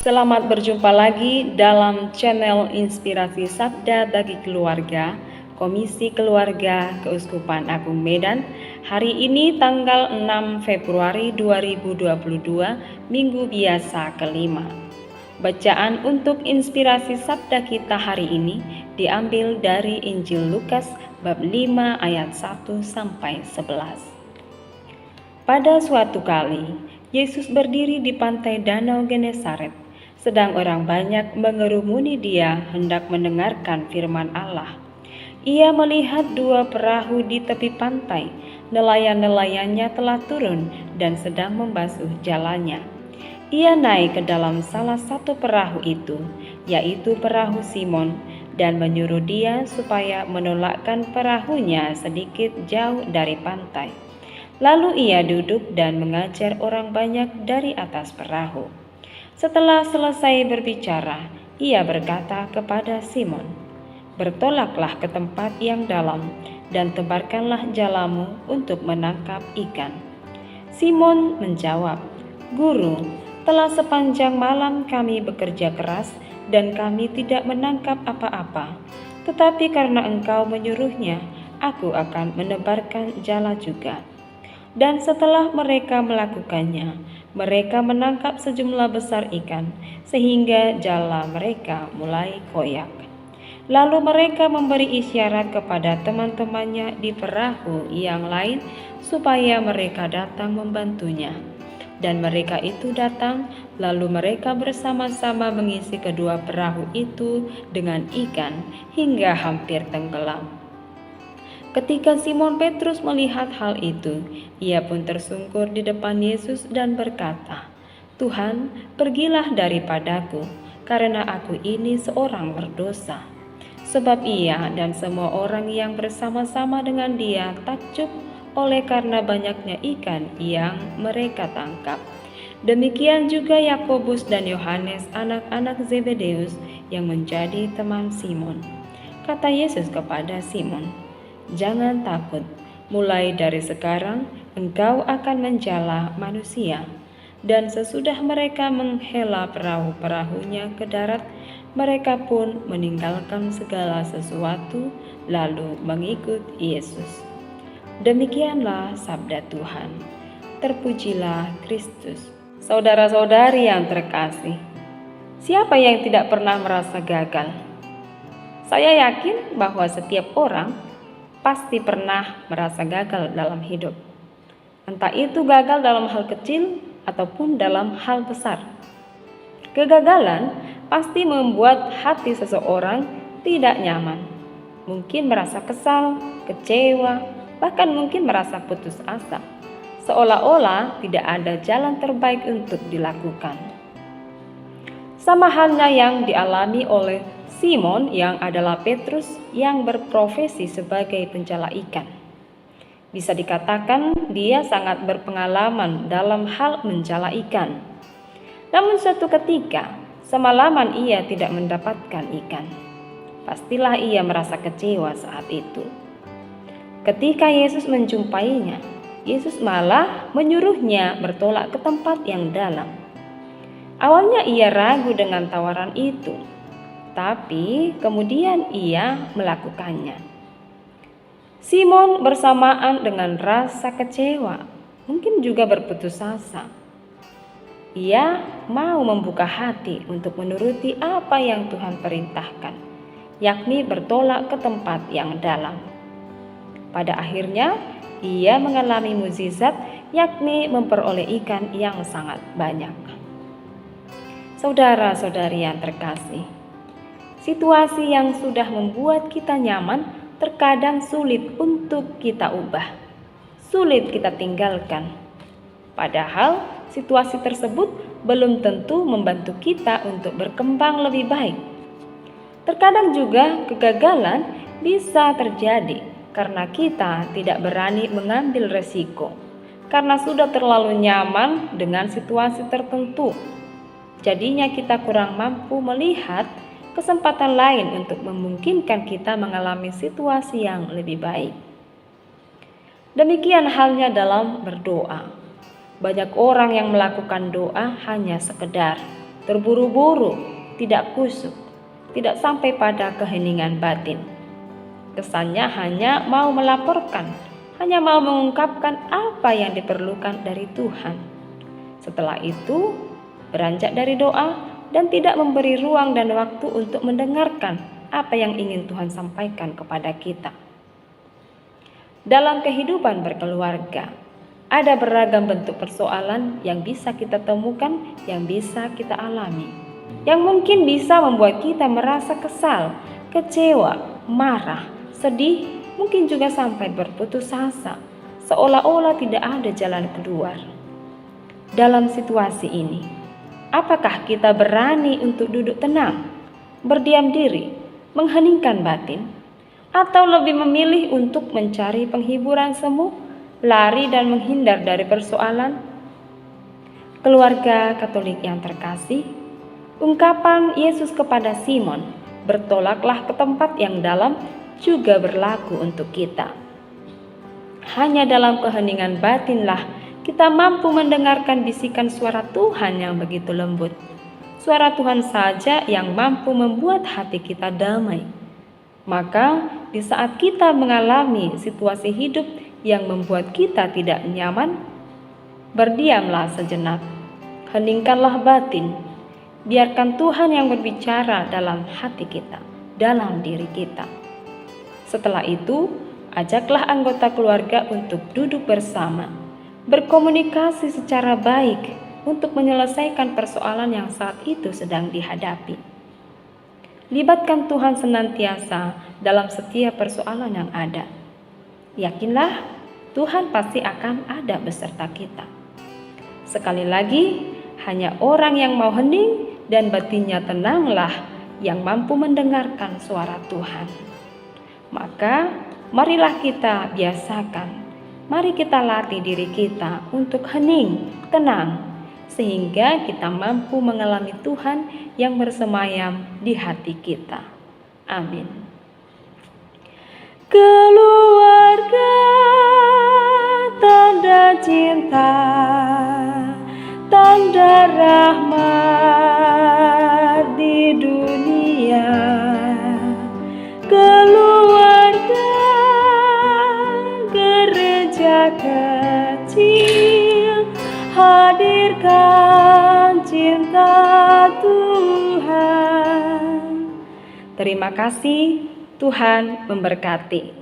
Selamat berjumpa lagi dalam channel Inspirasi Sabda bagi Keluarga, Komisi Keluarga Keuskupan Agung Medan. Hari ini tanggal 6 Februari 2022, Minggu Biasa kelima. Bacaan untuk inspirasi sabda kita hari ini diambil dari Injil Lukas bab 5 ayat 1 sampai 11. Pada suatu kali, Yesus berdiri di pantai Danau Genesaret, sedang orang banyak mengerumuni dia hendak mendengarkan firman Allah. Ia melihat dua perahu di tepi pantai, nelayan-nelayannya telah turun dan sedang membasuh jalannya. Ia naik ke dalam salah satu perahu itu, yaitu perahu Simon, dan menyuruh dia supaya menolakkan perahunya sedikit jauh dari pantai. Lalu ia duduk dan mengajar orang banyak dari atas perahu. Setelah selesai berbicara, ia berkata kepada Simon, "Bertolaklah ke tempat yang dalam dan tebarkanlah jalamu untuk menangkap ikan." Simon menjawab, "Guru, telah sepanjang malam kami bekerja keras dan kami tidak menangkap apa-apa. Tetapi karena Engkau menyuruhnya, aku akan menebarkan jala juga." Dan setelah mereka melakukannya, mereka menangkap sejumlah besar ikan, sehingga jala mereka mulai koyak. Lalu mereka memberi isyarat kepada teman-temannya di perahu yang lain, supaya mereka datang membantunya. Dan mereka itu datang, lalu mereka bersama-sama mengisi kedua perahu itu dengan ikan, hingga hampir tenggelam. Ketika Simon Petrus melihat hal itu, ia pun tersungkur di depan Yesus dan berkata, "Tuhan, pergilah daripadaku, karena aku ini seorang berdosa." Sebab ia dan semua orang yang bersama-sama dengan dia takjub oleh karena banyaknya ikan yang mereka tangkap. Demikian juga Yakobus dan Yohanes, anak-anak Zebedeus, yang menjadi teman Simon. Kata Yesus kepada Simon, "Jangan takut, mulai dari sekarang engkau akan menjala manusia." Dan sesudah mereka menghela perahu-perahunya ke darat, mereka pun meninggalkan segala sesuatu lalu mengikut Yesus. Demikianlah sabda Tuhan. Terpujilah Kristus. Saudara-saudari yang terkasih, siapa yang tidak pernah merasa gagal? Saya yakin bahwa setiap orang pasti pernah merasa gagal dalam hidup. Entah itu gagal dalam hal kecil ataupun dalam hal besar. Kegagalan pasti membuat hati seseorang tidak nyaman. Mungkin merasa kesal, kecewa, bahkan mungkin merasa putus asa. Seolah-olah tidak ada jalan terbaik untuk dilakukan. Sama halnya yang dialami oleh Simon yang adalah Petrus yang berprofesi sebagai penjala ikan. Bisa dikatakan dia sangat berpengalaman dalam hal menjala ikan. Namun suatu ketika, semalaman ia tidak mendapatkan ikan. Pastilah ia merasa kecewa saat itu. Ketika Yesus menjumpainya, Yesus malah menyuruhnya bertolak ke tempat yang dalam. Awalnya ia ragu dengan tawaran itu, tapi kemudian ia melakukannya. Simon bersamaan dengan rasa kecewa, mungkin juga berputus asa. Ia mau membuka hati untuk menuruti apa yang Tuhan perintahkan, yakni bertolak ke tempat yang dalam. Pada akhirnya, ia mengalami mukjizat, yakni memperoleh ikan yang sangat banyak. Saudara-saudari yang terkasih, situasi yang sudah membuat kita nyaman terkadang sulit untuk kita ubah, sulit kita tinggalkan. Padahal situasi tersebut belum tentu membantu kita untuk berkembang lebih baik. Terkadang juga kegagalan bisa terjadi karena kita tidak berani mengambil resiko, karena sudah terlalu nyaman dengan situasi tertentu. Jadinya kita kurang mampu melihat kesempatan lain untuk memungkinkan kita mengalami situasi yang lebih baik. Demikian halnya dalam berdoa. Banyak orang yang melakukan doa hanya sekedar, terburu-buru, tidak kusuk, tidak sampai pada keheningan batin. Kesannya hanya mau melaporkan, hanya mau mengungkapkan apa yang diperlukan dari Tuhan. Setelah itu, beranjak dari doa dan tidak memberi ruang dan waktu untuk mendengarkan apa yang ingin Tuhan sampaikan kepada kita. Dalam kehidupan berkeluarga, ada beragam bentuk persoalan yang bisa kita temukan, yang bisa kita alami, yang mungkin bisa membuat kita merasa kesal, kecewa, marah, sedih, mungkin juga sampai berputus asa, seolah-olah tidak ada jalan keluar. Dalam situasi ini, apakah kita berani untuk duduk tenang, berdiam diri, mengheningkan batin, atau lebih memilih untuk mencari penghiburan semu, lari dan menghindar dari persoalan? Keluarga Katolik yang terkasih, ungkapan Yesus kepada Simon, "Bertolaklah ke tempat yang dalam," juga berlaku untuk kita. Hanya dalam keheningan batinlah kita mampu mendengarkan bisikan suara Tuhan yang begitu lembut. Suara Tuhan saja yang mampu membuat hati kita damai. Maka di saat kita mengalami situasi hidup yang membuat kita tidak nyaman, berdiamlah sejenak, heningkanlah batin, biarkan Tuhan yang berbicara dalam hati kita, dalam diri kita. Setelah itu, ajaklah anggota keluarga untuk duduk bersama, berkomunikasi secara baik untuk menyelesaikan persoalan yang saat itu sedang dihadapi. Libatkan Tuhan senantiasa dalam setiap persoalan yang ada. Yakinlah, Tuhan pasti akan ada beserta kita. Sekali lagi, hanya orang yang mau hening dan batinnya tenanglah yang mampu mendengarkan suara Tuhan. Maka, marilah kita biasakan, mari kita latih diri kita untuk hening, tenang, sehingga kita mampu mengalami Tuhan yang bersemayam di hati kita. Amin. Keluarga, tanda cinta, tanda rahmat di dunia. Keluarga, gereja kecil, hadirkan cinta Tuhan. Terima kasih, Tuhan memberkati.